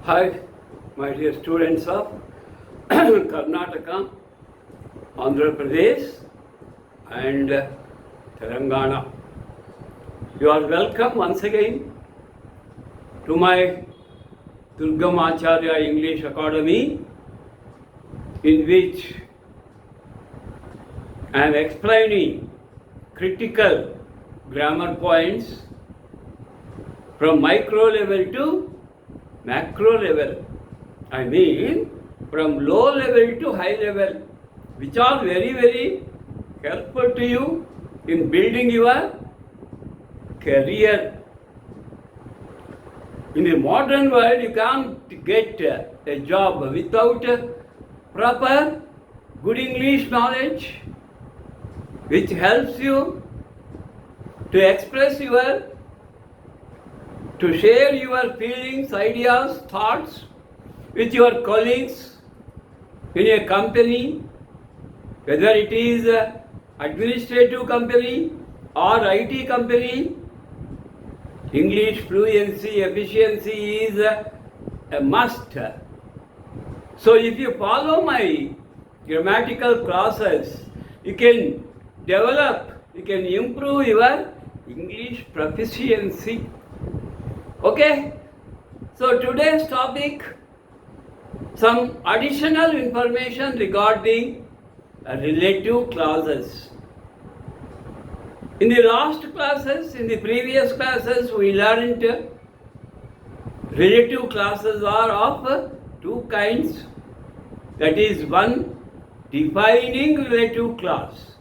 Hi, my dear students of Karnataka, Andhra Pradesh, and Telangana. You are welcome once again to my Durgam Acharya English Academy, in which I am explaining critical grammar points from micro level to macro level. I mean from low level to high level, which are very helpful to you in building your career. In the modern world, you can't get a job without proper good English knowledge, which helps you to express to share your feelings, ideas, thoughts with your colleagues in a company, whether it is an administrative company or IT company. English fluency, efficiency is a must. So if you follow my grammatical classes, you can develop, you can improve your English proficiency. Okay? So today's topic, some additional information regarding relative clauses. In the last classes, in the previous classes, we learned relative clauses are of two kinds. That is, one, defining relative clause.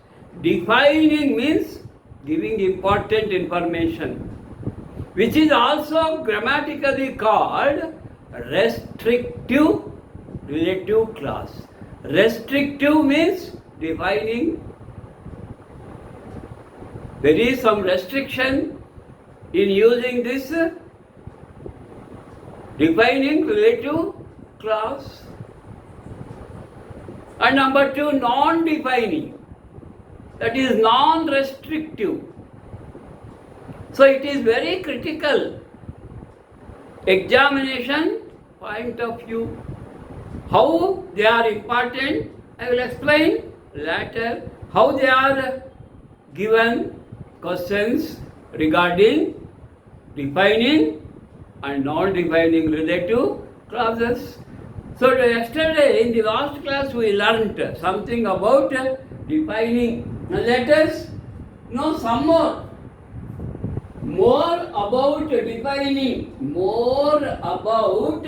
Defining means giving important information, which is also grammatically called restrictive relative clause. Restrictive means defining. There is some restriction in using this defining relative clause. And number two, non-defining, that is non-restrictive. So it is very critical examination point of view. How they are important, I will explain later. How they are given questions regarding defining and non-defining relative clauses. So yesterday in the last class we learnt something about defining. Now let us know some more about defining, more about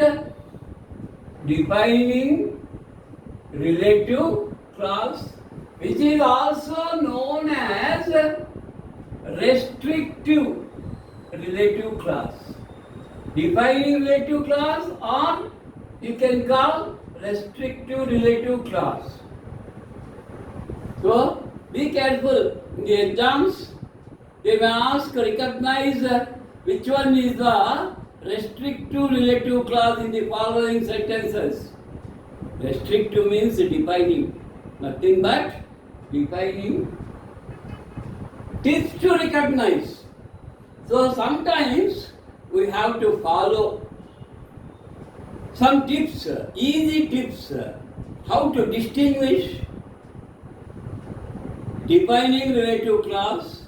defining relative clause, which is also known as restrictive relative clause. Defining relative clause, or you can call restrictive relative clause. So be careful in the exams. They may ask, recognize which one is the restrictive relative clause in the following sentences. Restrictive means defining, nothing but defining. Tips to recognize. So sometimes we have to follow some tips, easy tips, how to distinguish defining relative clause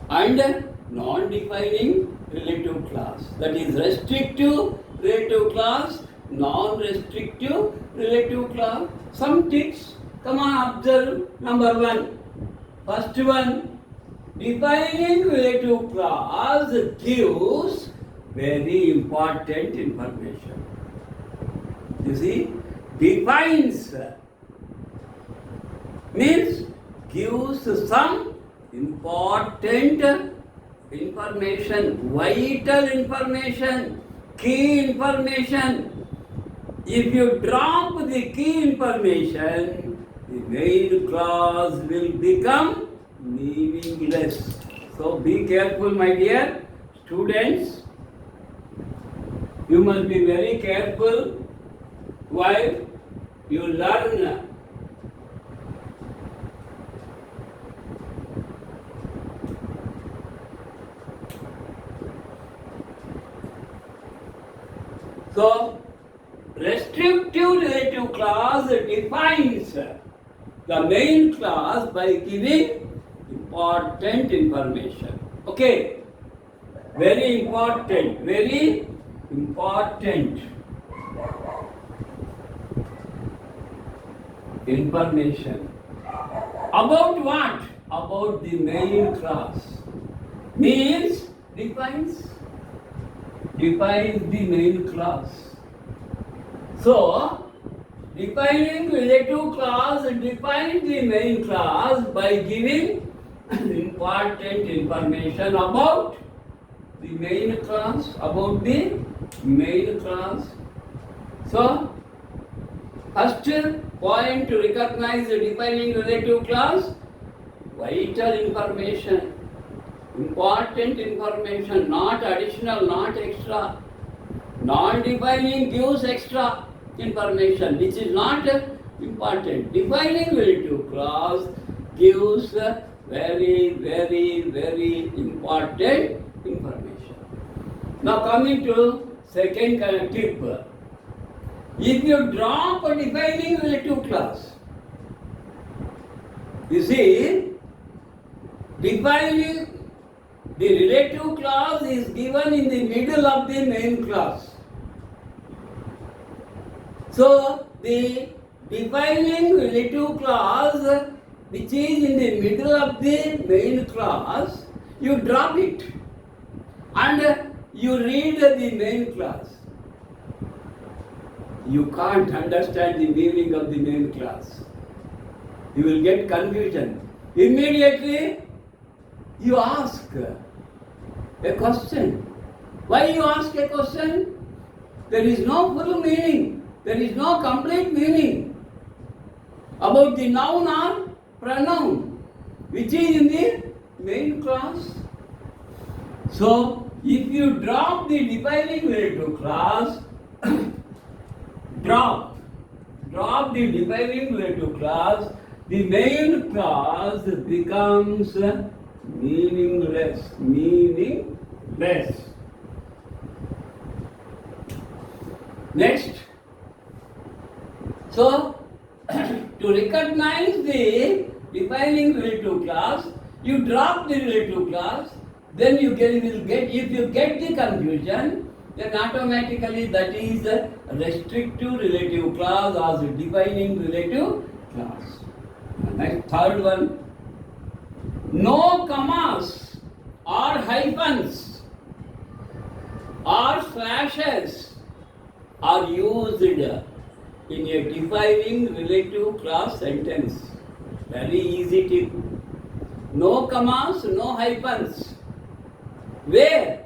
and non-defining relative clause. That is restrictive relative clause, non-restrictive relative clause. Some tips, come on, observe. Number one, first one, defining relative clause gives very important information. You see, defines means gives some important information, vital information, key information. If you drop the key information, the main clause will become meaningless. So be careful, my dear students. You must be very careful while you learn. So, restrictive relative clause defines the main clause by giving important information. Okay, very important, very important information. About what? About the main clause. Means defines the main clause. So, defining relative clause defines the main clause by giving important information about the main clause, So, first point to recognize the defining relative clause, vital information, important information, not additional, not extra. Non-defining gives extra information, which is not important. Defining relative clause gives very, very, very important information. Now coming to second tip. If you drop a defining relative clause, you see, defining the relative clause is given in the middle of the main clause. So, the defining relative clause which is in the middle of the main clause, you drop it and you read the main clause. You can't understand the meaning of the main clause. You will get confusion. Immediately, you ask a question. Why you ask a question? There is no full meaning. There is no complete meaning about the noun or pronoun which is in the main clause. So, if you drop the defining relative clause, drop the defining relative clause, the main clause becomes meaningless. Next, so to recognize the defining relative clause, you drop the relative clause, then you will get, if you get the confusion, then automatically that is a restrictive relative clause or the defining relative clause. Next, third one, no commas or hyphens or slashes are used in a defining relative clause sentence. Very easy tip. No commas, no hyphens. Where?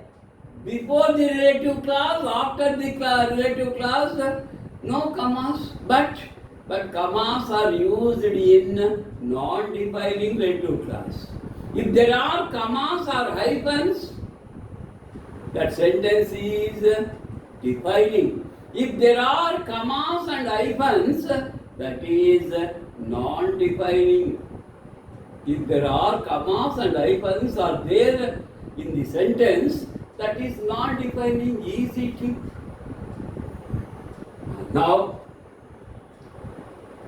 Before the relative clause, after the relative clause, no commas, but commas are used in non-defining relative clause. If there are commas or hyphens, that sentence is defining. If there are commas and hyphens, that is non-defining. If there are commas and hyphens are there in the sentence, that is non-defining. Easy tip. Now,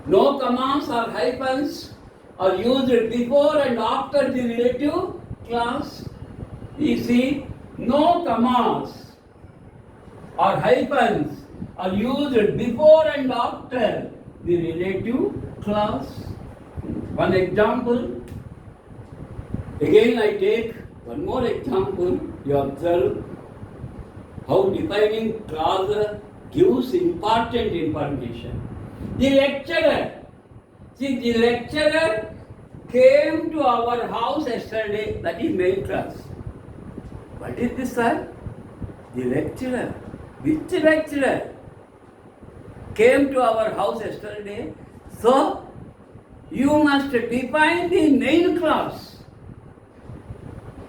no commas or hyphens are used before and after the relative clause. You see, no commas or hyphens are used before and after the relative clause. One example. Again I take one more example. You observe how defining clause gives important information. The lecturer came to our house yesterday. That is main clause. What is this, sir? The lecturer. Which lecturer came to our house yesterday? So, you must define the main clause.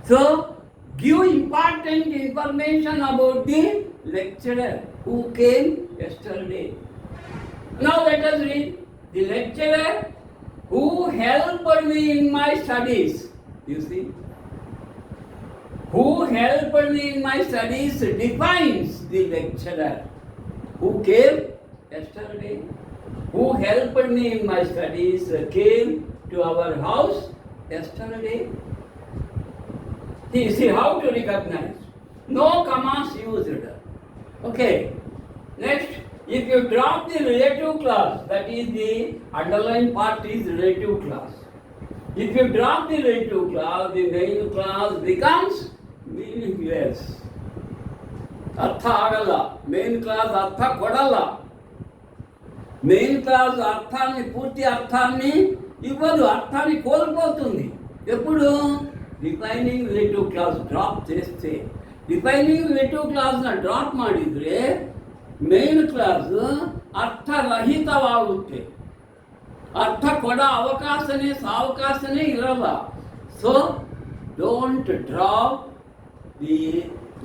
So, give important information about the lecturer who came yesterday. Now let us read. The lecturer who helped me in my studies. You see? Who helped me in my studies defines the lecturer. Who came yesterday? Who helped me in my studies came to our house yesterday. See how to recognize. No commas used. Okay. Next, if you drop the relative clause, that is the underlined part is relative clause. If you drop the relative clause, the main clause becomes meaningless. ಅರ್ಥ ಆಗಲ್ಲ. Main clause ಅರ್ಥ ಕೊಡಲ್ಲ. Main class అర్థాన్ని పూర్తి అర్థాన్ని ఇవ్వదు, అర్థాన్ని కోల్పోతుంది. ఎప్పుడు ಡಿಫೈನಿಂಗ್ ರಿಲೇಟಿವ್ ಕ್ಲಾಸ್ ಡ್ರಾಪ್ చేస్తే, ಡಿಫೈನಿಂಗ್ ರಿಲೇಟಿವ್ ಕ್ಲಾಸ್ನ ಡ್ರಾಪ್ ಮಾಡಿದರೆ ಮೇನ್ ಕ್ಲಾಸ್ ಅರ್ಥರಹಿತವಾಗುತ್ತೆ. ಅರ್ಥ ಕೊಡೋ ಅವಕಾಶನೇ ಇರಲ್ಲ. So don't drop the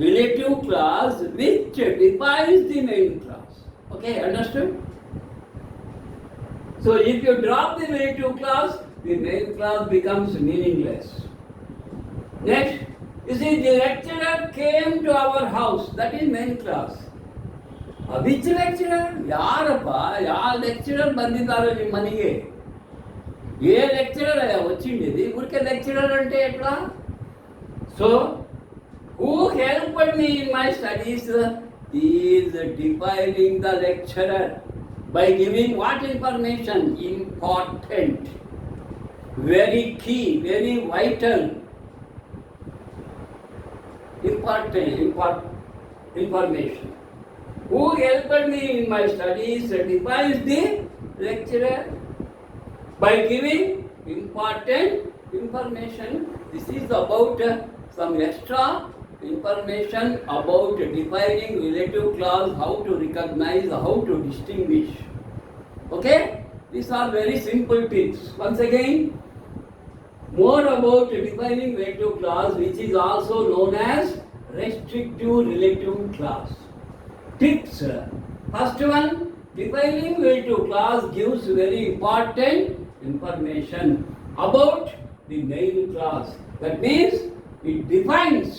relative class which defines the main clause. Okay, understand? So if you drop the relative clause, the main clause becomes meaningless. Next, you see the lecturer came to our house. That is main clause. Which lecturer? ಯಾರಪ್ಪ, ಯಾವ lecturer ಬಂದಿದ್ದಾರೆ ನಿಮ್ಮ ಮನೆಗೆ? ఏ lecturer వచ్చింది? ఊరికే lecturer అంటే ఎట్లా? So who helped me in my studies is defining the lecturer by giving what information? Important, very key, very vital, important information. Who helped me in my studies defines the lecturer by giving important information. This is about some extra information about defining relative clause, how to recognize, how to distinguish. Okay, these are very simple tips. Once again, more about defining relative clause, which is also known as restrictive relative clause. Tips. First one, defining relative clause gives very important information about the main clause. That means it defines.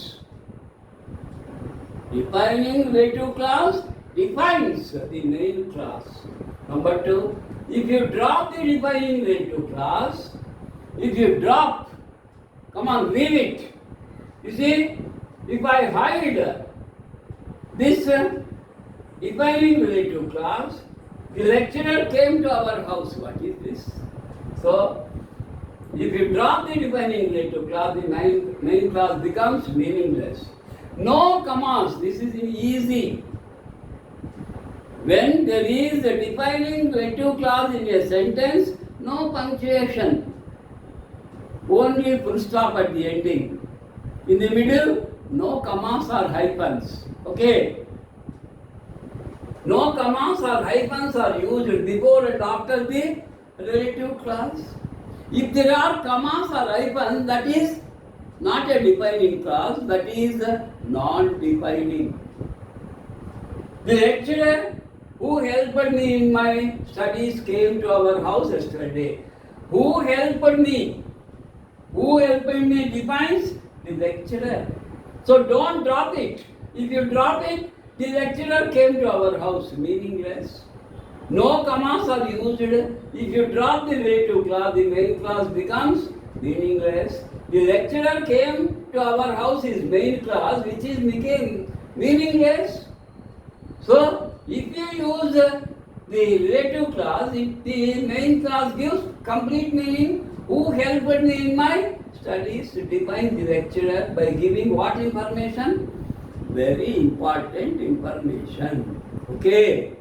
Defining relative clause defines the main clause. Number two, if you drop the defining relative clause, if you drop, come on, leave it. You see, if I hide this defining relative clause, the lecturer came to our house. What is this? So, if you drop the defining relative clause, the main clause becomes meaningless. No commas. This is easy. When there is a defining relative clause in a sentence, no punctuation. Only full stop at the ending. In the middle, no commas or hyphens. Okay? No commas or hyphens are used before and after the relative clause. If there are commas or hyphens, that is not a defining clause, that is non-defining. The lecturer who helped me in my studies came to our house yesterday. Who helped me? Who helped me defines the lecturer. So don't drop it. If you drop it, the lecturer came to our house, meaningless. No commas are used. If you drop the relative clause, the main clause becomes meaningless. The lecturer came to our house is main clause, which is became meaningless. So, if you use the relative clause, if the main clause gives complete meaning, who helped me in my studies to define the lecturer by giving what information? Very important information. Okay.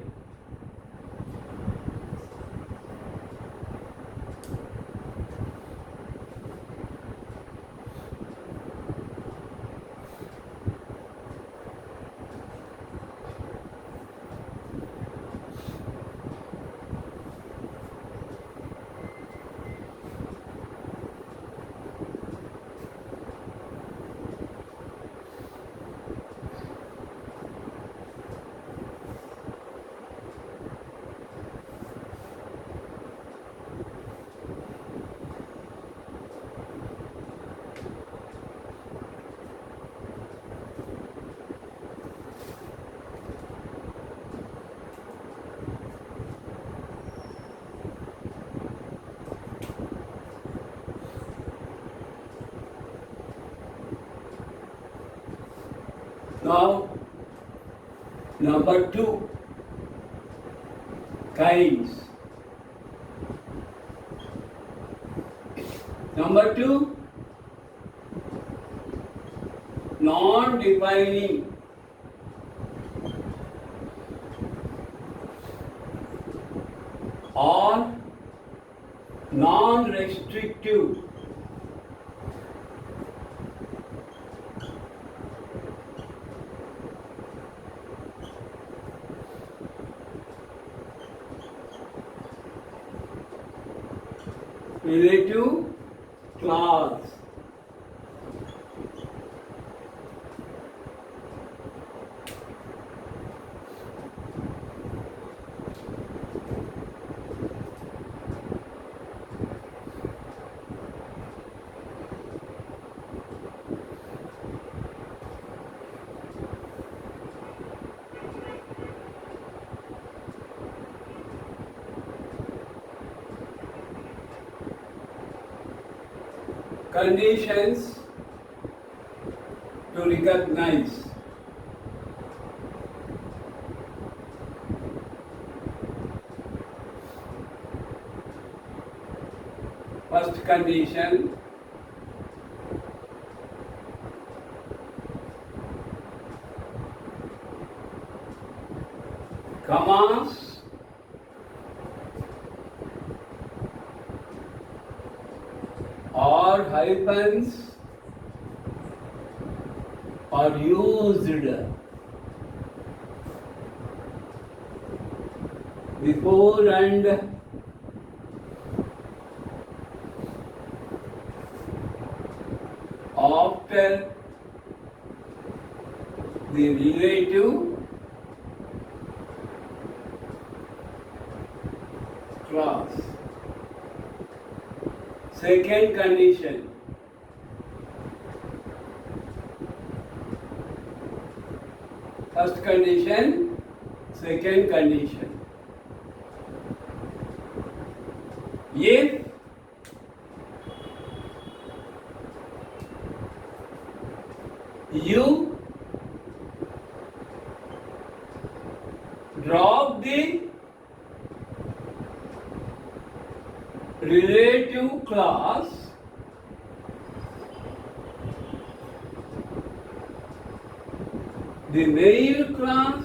Now, number 2, kinds. Number 2, non-defining or non-restrictive. Relative class. Conditions to recognize. First condition, commas or hyphens are used before and after the relative class. Second condition, first condition, second condition. If you drop the relative class, the male class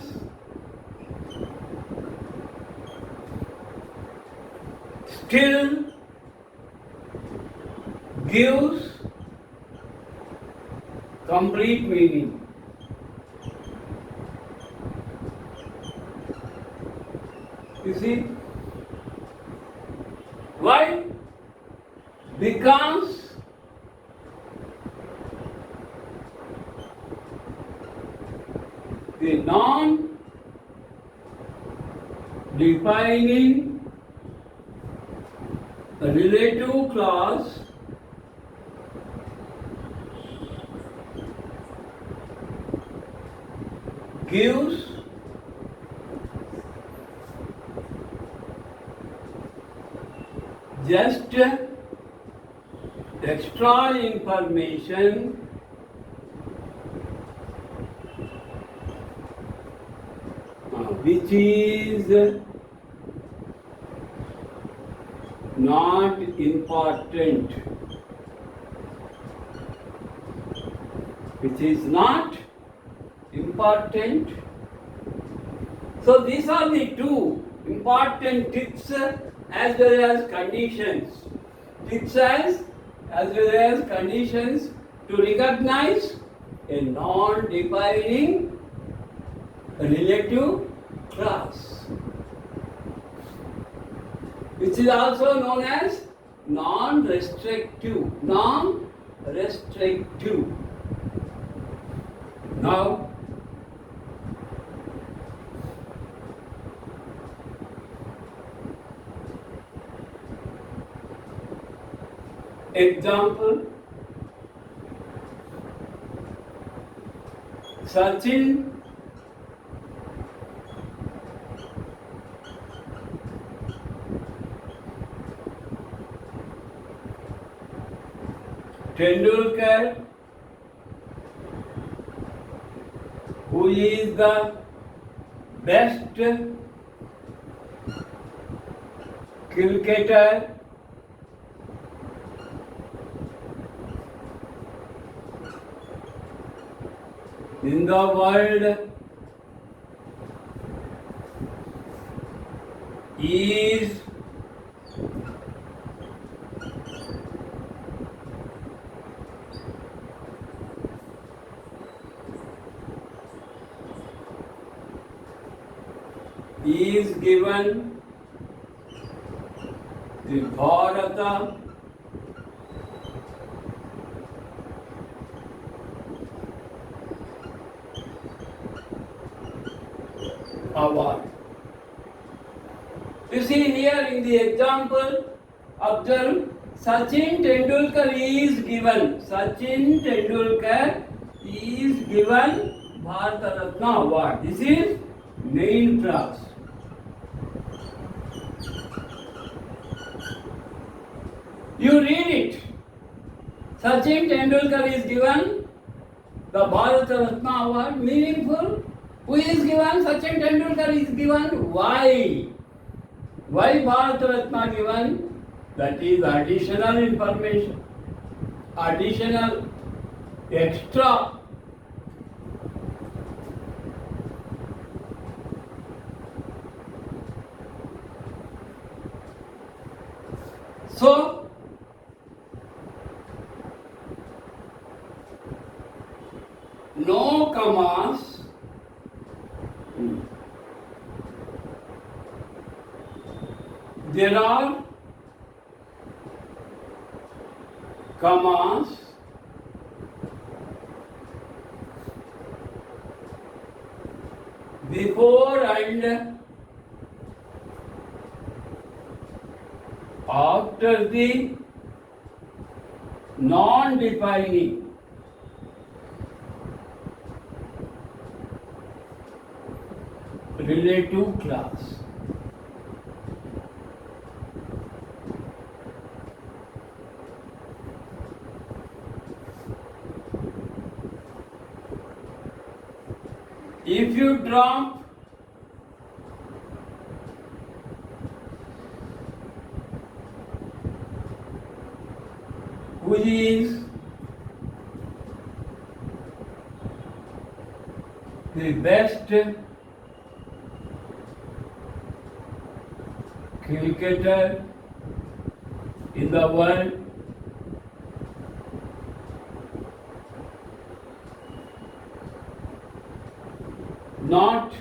still gives complete meaning. You see? Why? Because the non-defining relative class gives just extra information which is not important, which is not important. So these are the two important tips as well as conditions. Tips as well as conditions to recognize a non-defining relative class, which is also known as non-restrictive. Non-restrictive. Now, example, Sachin Tendulkar who is the best cricketer in the world, is given the Bharata award. You see here in the example, observe, Sachin Tendulkar is given Bharata Ratna award. This is main class. You read it. Sachin Tendulkar is given the Bharata Ratna award. Meaningful. Who is given? Sachin Tendulkar is given. Why? Why Bharata Ratna given? That is additional information. Additional, extra. So, no commas. There are commas before and after the non-defining relative class. If you drop who is the best cricketer in the world, not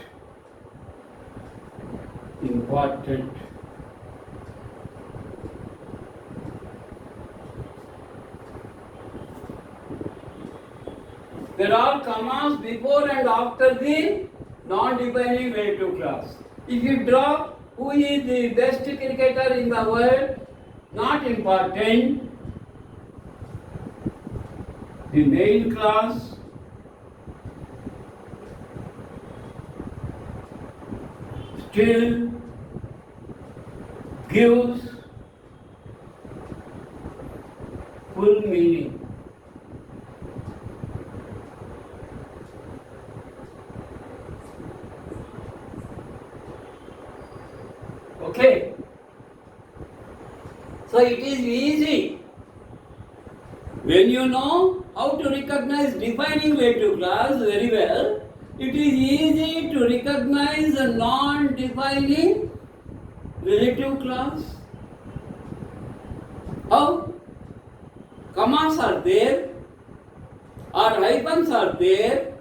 important. There are commas before and after the non-defining relative class. If you drop who is the best cricketer in the world, not important. The main class still gives full meaning. Okay. So it is easy. When you know how to recognize defining relative class very well, it is easy to recognize a non-defining relative class. How? Commas are there or hyphens are there.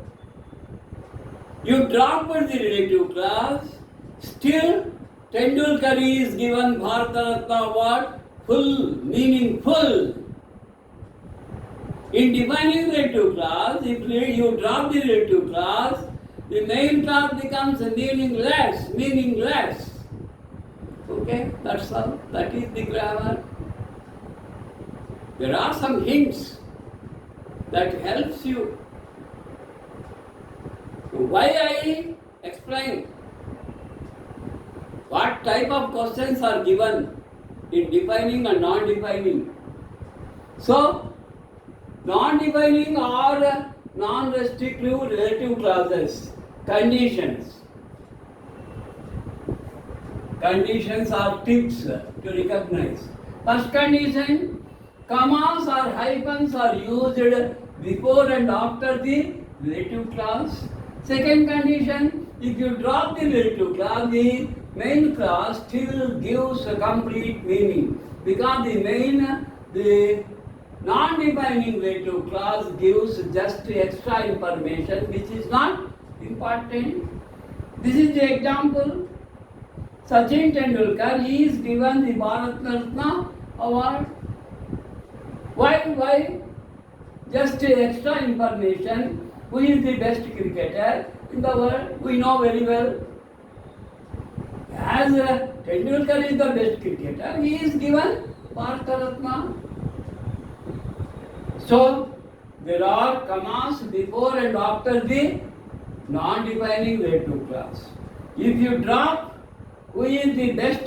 You drop the relative class, still Tendulkar is given Bharata Ratna award, full, meaningful. In defining relative class, if you drop the relative class, the main class becomes meaningless. Okay, that's all. That is the grammar. There are some hints that helps you. Why I explain what type of questions are given in defining and non-defining. So, non-defining or non-restrictive relative clauses. Conditions. Conditions are tips to recognize. First condition, commas or hyphens are used before and after the relative clause. Second condition, if you drop the relative clause, the main clause still gives a complete meaning, because the non-defining relative clause gives just extra information which is not important. This is the example. Sachin Tendulkar, he is given the Bharat Ratna award. Why? Just extra information. Who is the best cricketer in the world? We know very well. As Tendulkar is the best cricketer, he is given Bharat Ratna. So, there are commas before and after the non-defining relative clause. If you drop who is the best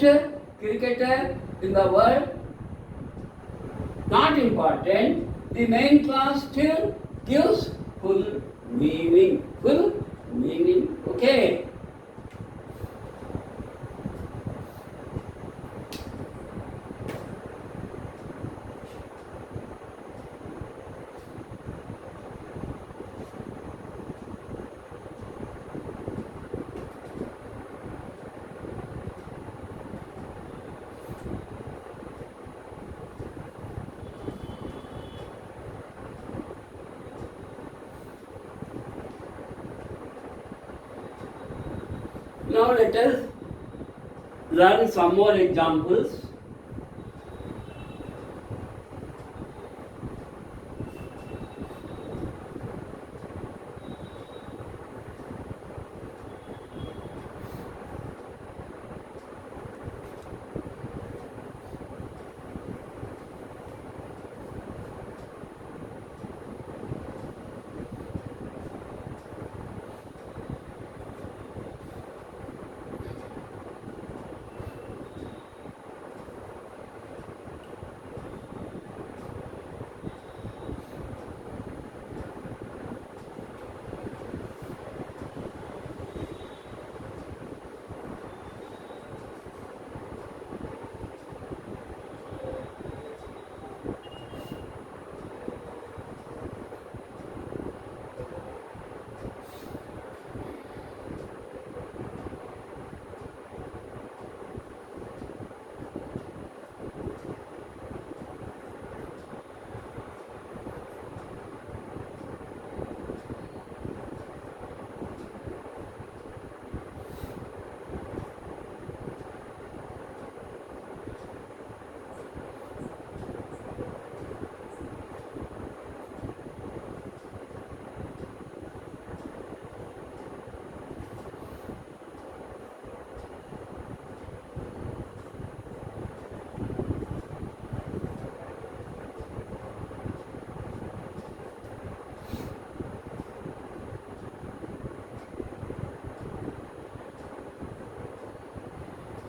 cricketer in the world, not important, the main clause still gives full meaning. Full meaning. Okay. Now let us learn some more examples.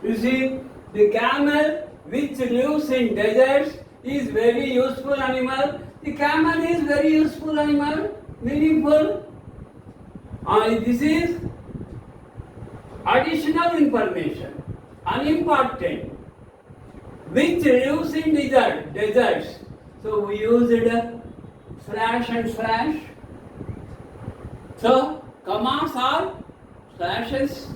You see, the camel which lives in deserts is very useful animal. The camel is very useful animal, meaningful. This is additional information, unimportant, which lives in deserts. So we used slash and slash. So commas are slashes.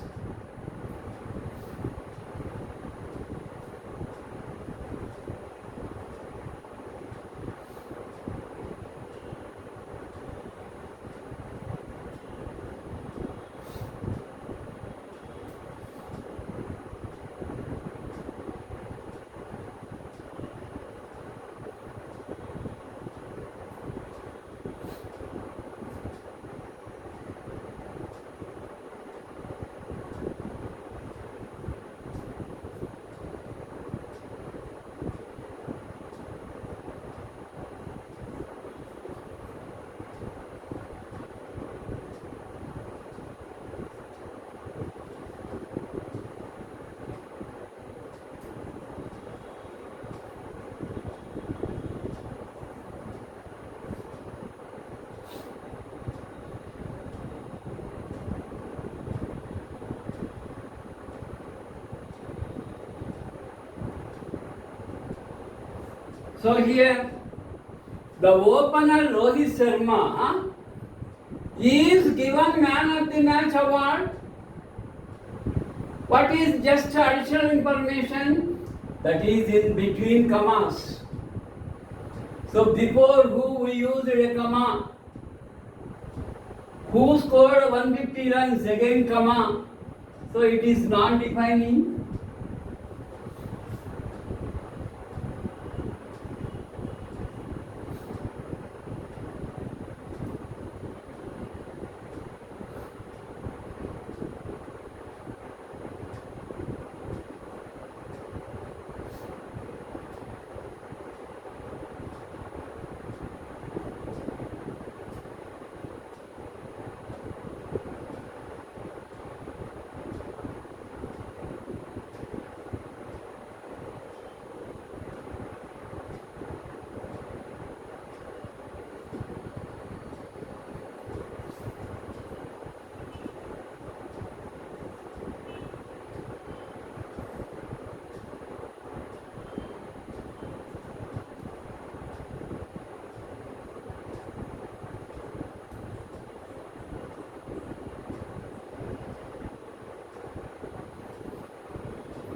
So here, the opener Rohit Sharma is given Man of the Match award. What is just additional information? That is in between commas. So before who we used a comma. Who scored 150 runs, again comma. So it is non-defining.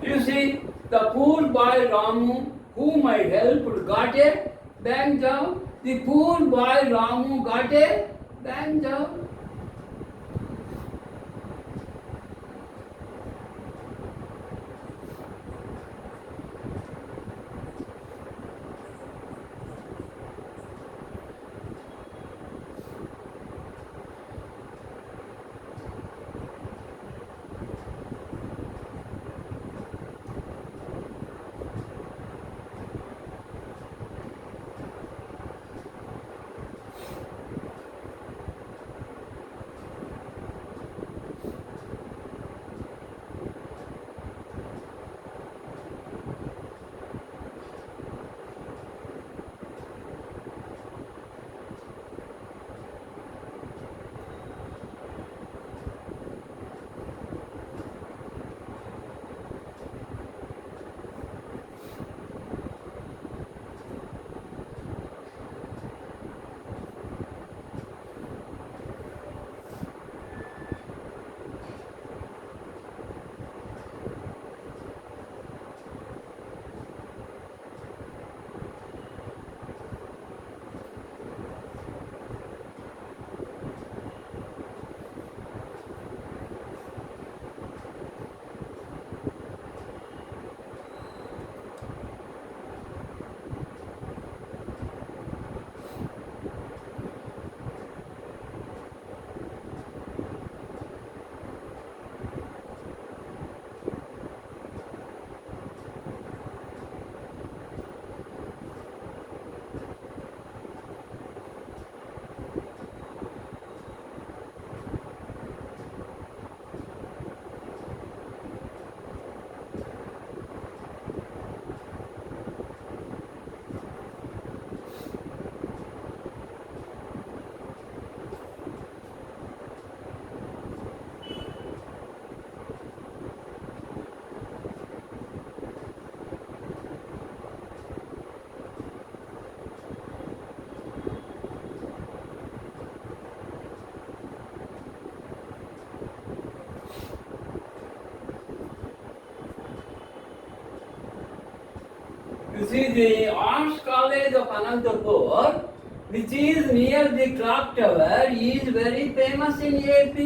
You see, the poor boy Ramu, whom I helped, got a bank job. The poor boy Ramu got a bank job. You see, the Arts College of Anantapur, which is near the clock tower, is very famous in AP.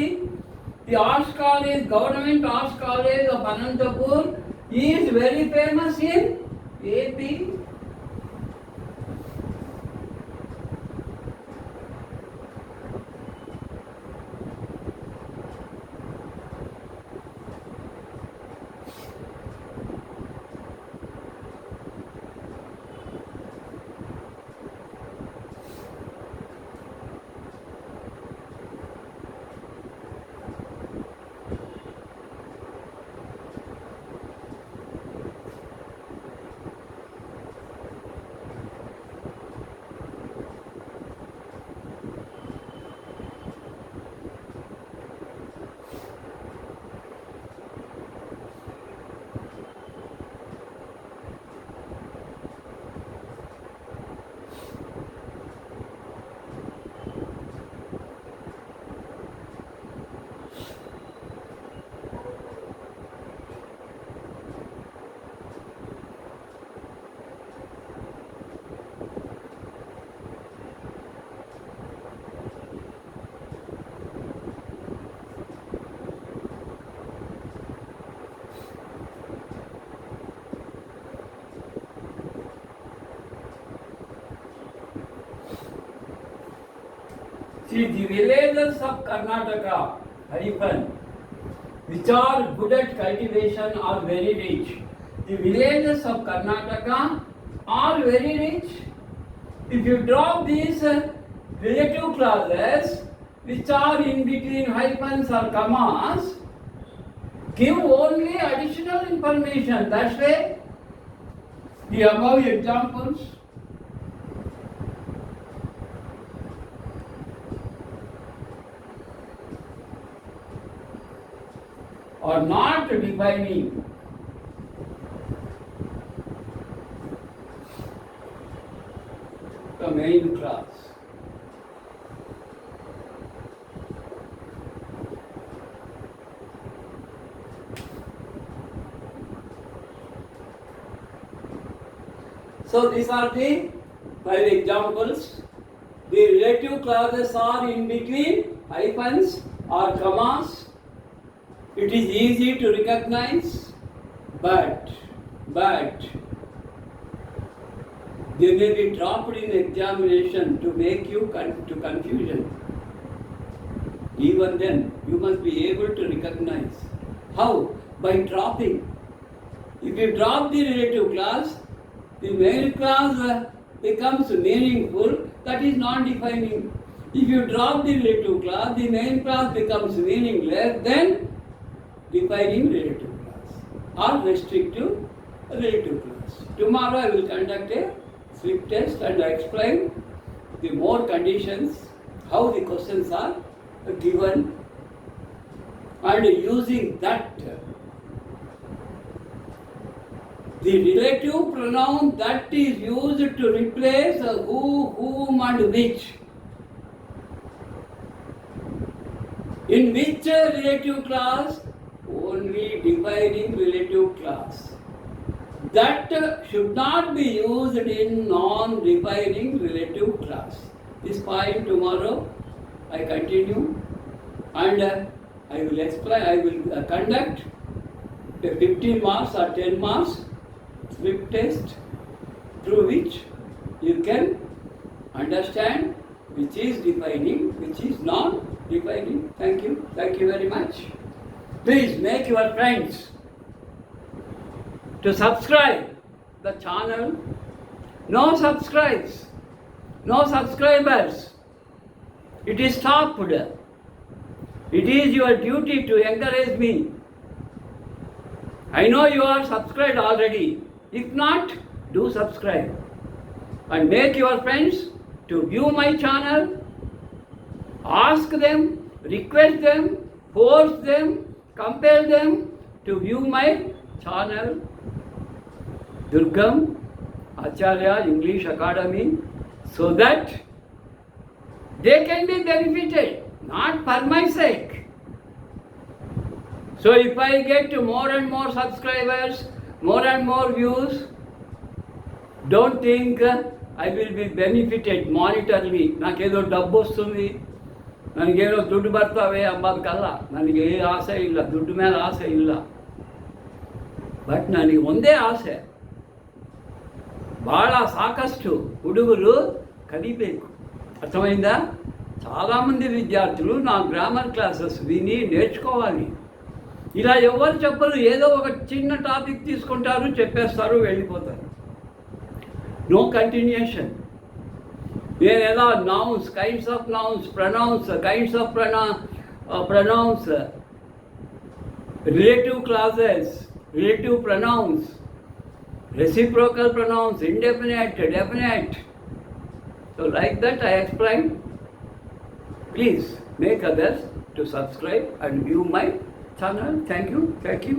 The Arts College, Government Arts College of Anantapur, is very famous in AP. See, the villages of Karnataka, hyphen, which are good at cultivation, are very rich. The villages of Karnataka are very rich. If you drop these relative clauses, which are in between hyphens or commas, give only additional information. That's why the above examples are not defining the main class. So these are the 5 examples. The relative clauses are in between hyphens or commas. It is easy to recognize, but they may be dropped in examination to make you to confusion. Even then, you must be able to recognize. How? By dropping. If you drop the relative clause, the main clause becomes meaningful, that is non-defining. If you drop the relative clause, the main clause becomes meaningless, then defining relative clause or restrictive relative clause. Tomorrow I will conduct a slip test and explain the more conditions, how the questions are given, and using that the relative pronoun that is used to replace who, whom and which. In which relative clause? Only defining relative clause. That should not be used in non-defining relative clause. This point tomorrow I continue, and I will explain, I will conduct a 15 marks or 10 marks slip test through which you can understand which is defining, which is non-defining. Thank you very much. Please make your friends to subscribe the channel. No subscribers. It is stopped. It is your duty to encourage me. I know you are subscribed already. If not, do subscribe. And make your friends to view my channel. Ask them, request them, force them, compel them to view my channel. Durgam Acharya English Academy, so that they can be benefited, not for my sake. So if I get more and more subscribers, more and more views, don't think I will be benefited monetarily. నాకేదో డబ్బు వస్తుంది, ನನಗೇನೋ ದುಡ್ಡು ಬರ್ತವೆ ಅಂಬೋದಕ್ಕಲ್ಲ. ನನಗೆ ఏ ಆಸೆ ಇಲ್ಲ, ದುಡ್ಡು ಮೇಲೆ ಆಸೆ ಇಲ್ಲ. ಬಟ್ ನನಗೆ ಒಂದೇ ಆಸೆ, ಭಾಳ ಸಾಕಷ್ಟು ಹುಡುಗರು ಕಲಿಬೇಕು. అర్థమైందా? చాలామంది విద్యార్థులు నా గ్రామర్ క్లాసెస్ విని నేర్చుకోవాలి. ఇలా ఎవరు చెప్పరు, ఏదో ఒక చిన్న టాపిక్ తీసుకుంటారు, చెప్పేస్తారు, వెళ్ళిపోతారు. No continuation. నేనేదో nouns, kinds of nouns, pronouns, kinds of pronouns, relative clauses, relative pronouns, reciprocal pronouns, indefinite, definite. So like that I explained. Please make others to subscribe and view my channel. Thank you.